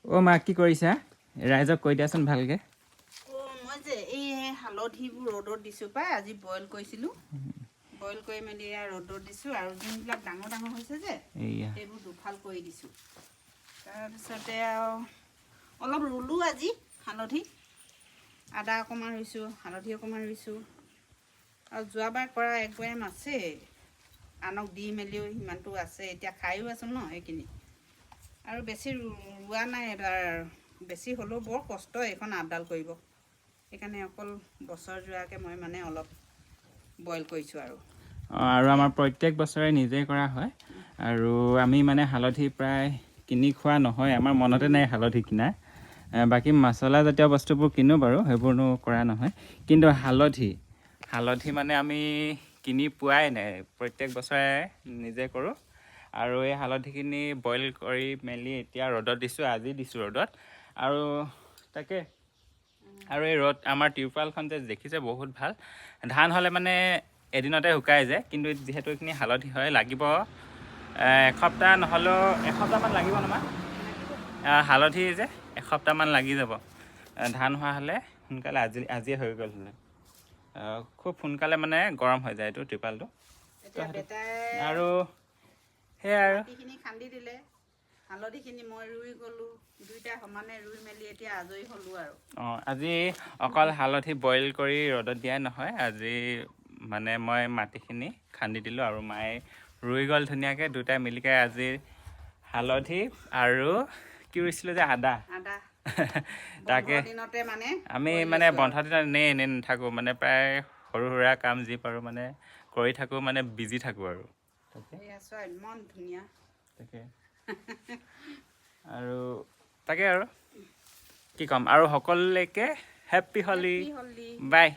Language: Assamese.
অ' মা কি কৰিছা? ৰাইজক কৈ দিয়াচোন ভালকে। মই যে এই হালধিবোৰ ৰ'দত দিছোঁ পাই আজি বইল কৰিছিলোঁ। বইল কৰি মেলি ৰ'দত দিছোঁ আৰু যোনবিলাক ডাঙৰ ডাঙৰ হৈছে যে এইয়া সেইবোৰ দুফাল কৰি দিছোঁ। তাৰপিছতে আৰু অলপ ৰুলোঁ আজি হালধি। আদা অকণমান ৰুইছোঁ, হালধি অকণমান ৰুইছোঁ। আৰু যোৱাবাৰ কৰা এক বৈয়াম আছেই। আনক দি মেলিও সিমানটো আছে, এতিয়া খায়ো আছোঁ ন সেইখিনি। আৰু বেছি ৰোৱা নাই এইবাৰ। বেছি হ'লেও বৰ কষ্ট এইখন আপডাল কৰিব। সেইকাৰণে অকল বছৰ যোৱাকৈ মই মানে অলপ বইল কৰিছোঁ আৰু। আৰু আমাৰ প্ৰত্যেক বছৰে নিজে কৰা হয়। আৰু আমি মানে হালধি প্ৰায় কিনি খোৱা নহয়, আমাৰ মনতে নাই হালধি কিনা। বাকী মছলা জাতীয় বস্তুবোৰ কিনো বাৰু, সেইবোৰনো কৰা নহয়। কিন্তু হালধি মানে আমি কিনি পোৱাই নাই, প্ৰত্যেক বছৰে নিজে কৰোঁ। আৰু এই হালধিখিনি বইল কৰি মেলি এতিয়া ৰ'দত দিছোঁ, আজি দিছোঁ ৰ'দত। আৰু তাকে আৰু এই ৰ'দ আমাৰ টিউবৱেলখন যে দেখিছে বহুত ভাল। ধান হ'লে মানে এদিনতে শুকাই যায়, কিন্তু যিহেতু এইখিনি হালধি হয় লাগিব এসপ্তাহ নহ'লেও এসপ্তাহমান লাগিব নহয়। হালধি যে এসপ্তাহমান লাগি যাব। ধান হোৱা হ'লে সোনকালে আজিয়ে হৈ গ'ল হ'লে। খুব সোনকালে মানে গৰম হৈ যায় এইটো ত্ৰিপালটো। এতিয়া বেটাই আৰু সেয়াই আৰু মাটিখিনি খান্দি দিলে, হালধিখিনি মই ৰুই গ'লোঁ। দুইটা সমানে ৰুই মেলি এতিয়া আজৰি হ'লোঁ আৰু। আজি অকল হালধি বইল কৰি ৰ'দত দিয়াই নহয়, আজি মানে মই মাটিখিনি খান্দি দিলোঁ আৰু মায়ে ৰুই গ'ল ধুনীয়াকৈ। দুটাই মিলিকৈ আজি হালধি আৰু কি ৰুইছিলোঁ যে আদা তাকে দিনতে মানে আমি মানে বন্ধ দিনত এনেই নাথাকোঁ, মানে প্ৰায় সৰু সুৰা কাম যি পাৰোঁ মানে কৰি থাকোঁ, মানে বিজি থাকোঁ আৰু। চোৱা ইমান ধুনীয়া। তাকে আৰু তাকে আৰু কি ক'ম, আৰু সকলোলৈকে হেপ্পী হোলী, বাই।